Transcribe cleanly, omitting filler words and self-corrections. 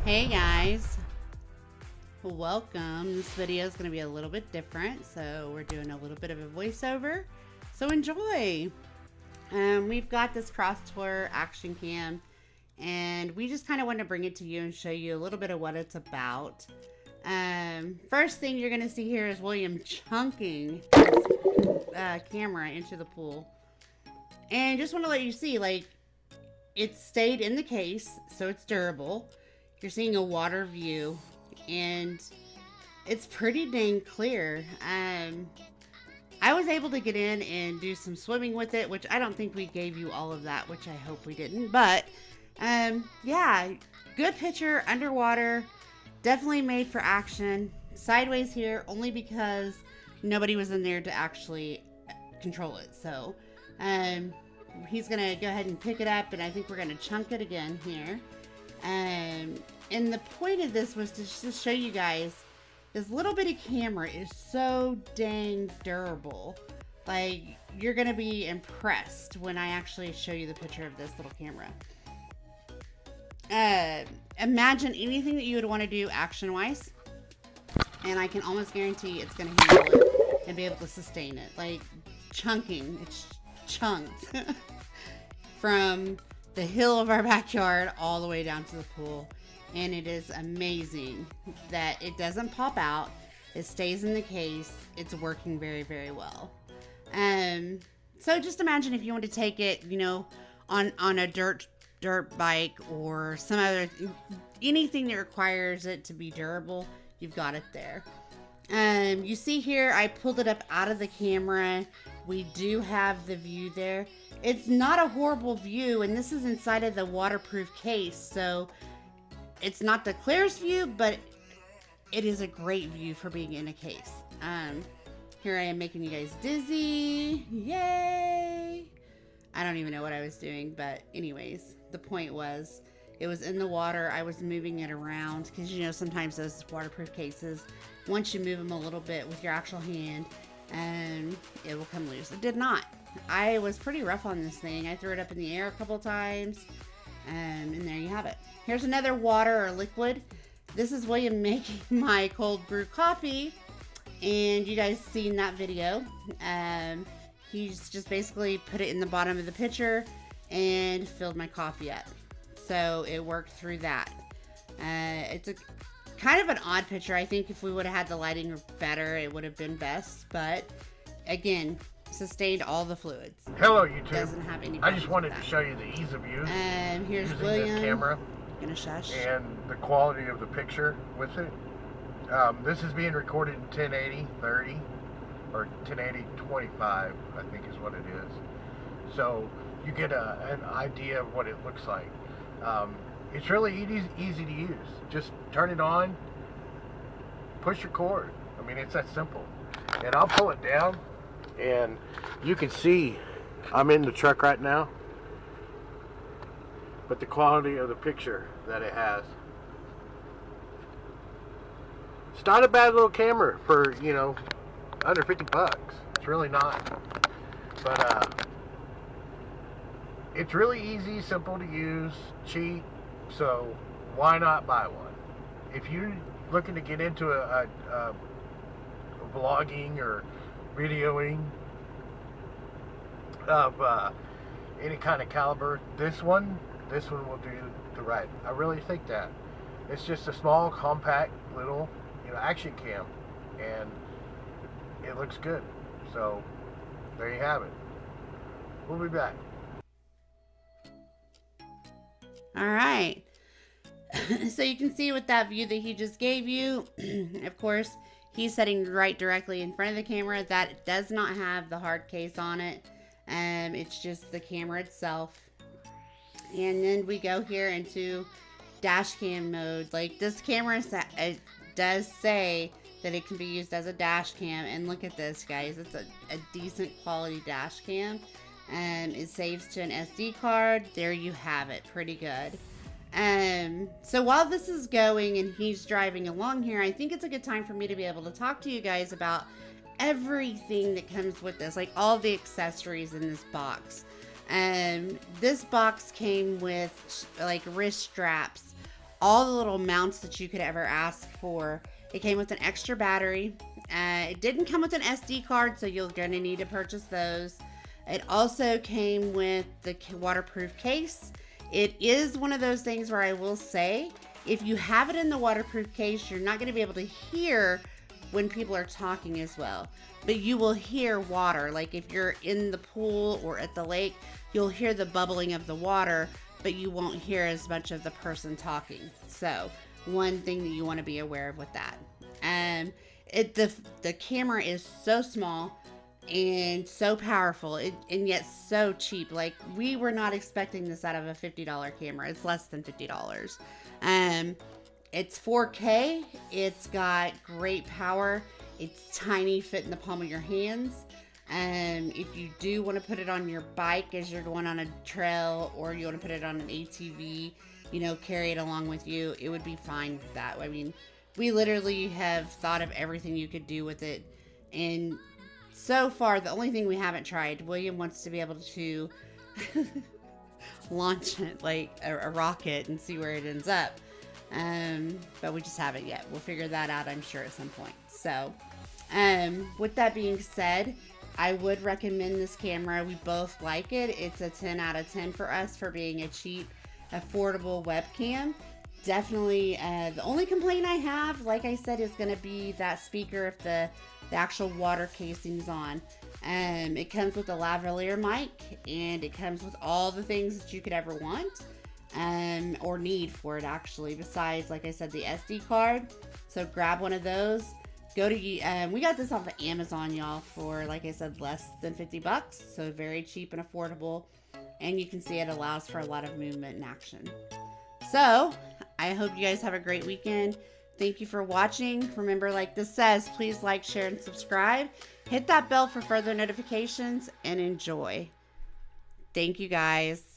Hey guys, welcome. This video is going to be a little bit different, so we're doing a little bit of a voiceover, so enjoy. We've got this Crosstour action cam, and we just kind of want to bring it to you and show you a little bit of what it's about. First thing you're going to see here is William chunking his camera into the pool, and just want to let you see, like, it stayed in the case, so it's durable. You're seeing a water view, and it's pretty dang clear. I was able to get in and do some swimming with it, which I don't think we gave you all of that, which I hope we didn't. But yeah, good picture underwater, definitely made for action. Sideways here only because nobody was in there to actually control it. So he's gonna go ahead and pick it up, and I think we're gonna chunk it again here. And the point of this was to just show you guys this little bitty camera is so dang durable. Like, you're gonna be impressed when I actually show you the picture of this little camera. Imagine anything that you would want to do action wise, and I can almost guarantee it's gonna handle it and be able to sustain it. Like, chunking, it's chunked from the hill of our backyard all the way down to the pool, and it is amazing that it doesn't pop out. It stays in the case. It's working very, very well. So just imagine if you want to take it, you know, on a dirt bike or some other anything that requires it to be durable. You've got it there. You see here, I pulled it up out of the camera. We do have the view there. It's not a horrible view, and this is inside of the waterproof case, so it's not the clearest view, but it is a great view for being in a case. Here I am making you guys dizzy. Yay! I don't even know what I was doing, but anyways, the point was, it was in the water. I was moving it around because, you know, sometimes those waterproof cases, once you move them a little bit with your actual hand, it will come loose. It did not. I was pretty rough on this thing. I threw it up in the air a couple times, and there you have it. Here's another water or liquid. This is William making my cold brew coffee, and you guys seen that video. He's just basically put it in the bottom of the pitcher and filled my coffee up. So it worked through that. It's a kind of an odd picture. I think if we would have had the lighting better, it would have been best. But again, sustained all the fluids. Hello, YouTube. Doesn't have any. I just wanted to show you the ease of use Here's using William. this camera Gonna shush. and the quality of the picture with it. This is being recorded in 1080 30 or 1080 25, I think is what it is. So you get an idea of what it looks like. It's really easy to use. Just turn it on, push your cord. I mean, it's that simple. And I'll pull it down, and you can see I'm in the truck right now, but the quality of the picture that it has. It's not a bad little camera for, you know, under 50 bucks. It's really not. But it's really easy, simple to use, cheap, so why not buy one? If you're looking to get into a vlogging or videoing of any kind of caliber, this one will do the right. I really think that. It's just a small, compact, little, you know, action cam, and it looks good. So there you have it. We'll be back. All right. So you can see with that view that he just gave you, of course, he's sitting right directly in front of the camera. That does not have the hard case on it. It's just the camera itself. And then we go here into dash cam mode. Like, this camera, it does say that it can be used as a dash cam. And look at this, guys. It's a decent quality dash cam. It saves to an SD card. There you have it. Pretty good. So while this is going and he's driving along here, I think it's a good time for me to be able to talk to you guys about everything that comes with this, like all the accessories in this box. This box came with like wrist straps, all the little mounts that you could ever ask for. It came with an extra battery. It didn't come with an SD card, so you're going to need to purchase those. It also came with the waterproof case. It is one of those things where I will say, if you have it in the waterproof case, you're not going to be able to hear when people are talking as well. But you will hear water. Like if you're in the pool or at the lake, you'll hear the bubbling of the water, but you won't hear as much of the person talking. So one thing that you want to be aware of with that. The camera is so small and so powerful, and yet so cheap. Like, we were not expecting this out of a $50 camera. It's less than $50. It's 4K. It's got great power. It's tiny, fit in the palm of your hands. If you do want to put it on your bike as you're going on a trail, or you want to put it on an ATV, carry it along with you, it would be fine with that. I mean, we literally have thought of everything you could do with it. And so far, the only thing we haven't tried, William wants to be able to launch it like a rocket and see where it ends up. But we just haven't yet. We'll figure that out, I'm sure, at some point. So, with that being said, I would recommend this camera. We both like it. It's a 10 out of 10 for us for being a cheap, affordable webcam. Definitely, the only complaint I have, like I said, is going to be that speaker if the actual water casing's on. It comes with a lavalier mic, and it comes with all the things that you could ever want, or need for it, actually, besides, like I said, the SD card. So grab one of those. Go to, we got this off of Amazon, y'all, for, like I said, less than $50. So very cheap and affordable. And you can see it allows for a lot of movement and action. So I hope you guys have a great weekend. Thank you for watching. Remember, like this says, please like, share, and subscribe. Hit that bell for further notifications, and enjoy. Thank you, guys.